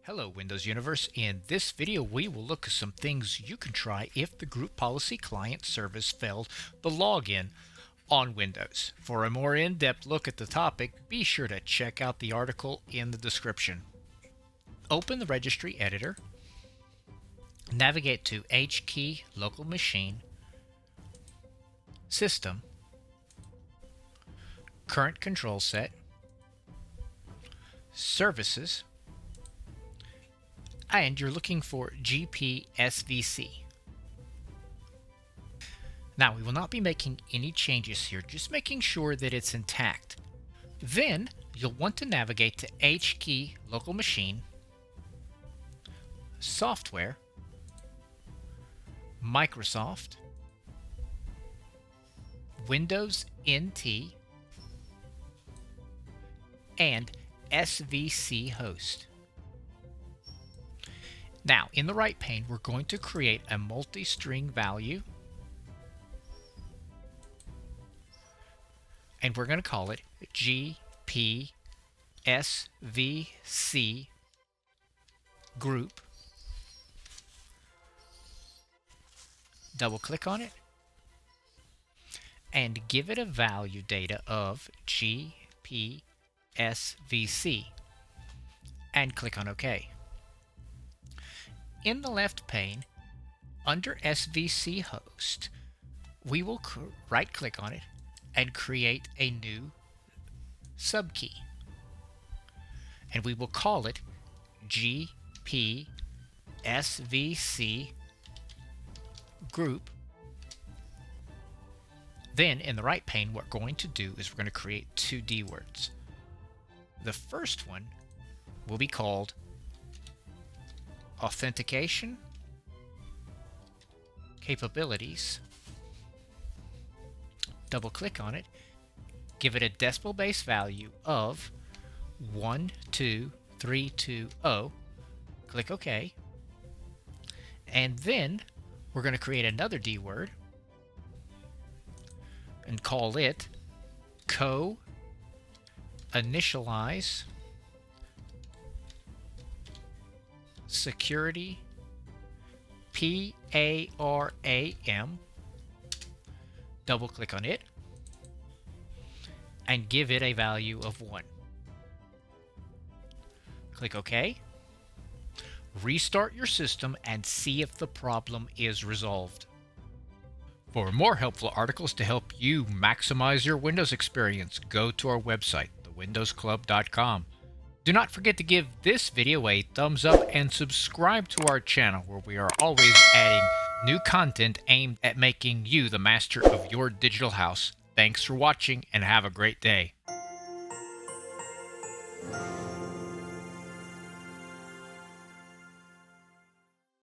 Hello Windows Universe. In this video we will look at some things you can try if the group policy client service failed the login on Windows. For a more in-depth look at the topic, be sure to check out the article in the description. Open the registry editor, navigate to HKey local machine, system, current control set, services, and you're looking for GPSVC. Now, we will not be making any changes here, just making sure that it's intact. Then, you'll want to navigate to HKey local machine, software, Microsoft, Windows NT, and SVC host. Now, in the right pane, we're going to create a multi-string value, and we're going to call it GPSVC group. Double click on it and give it a value data of GPSVC and click on OK. In the left pane, under SVC host, we will right-click on it and create a new subkey. And we will call it GPSVC group. Then, in the right pane, what we're going to do is we're going to create two D words. The first one will be called authentication capabilities. Double click on it, give it a decimal base value of 12320, click OK, and then we're going to create another D word and call it co-initialize security PARAM. Double click on it and give it a value of 1. Click OK. Restart your system and see if the problem is resolved. For more helpful articles to help you maximize your Windows experience, go to our website, thewindowsclub.com. Do not forget to give this video a thumbs up and subscribe to our channel, where we are always adding new content aimed at making you the master of your digital house. Thanks for watching and have a great day.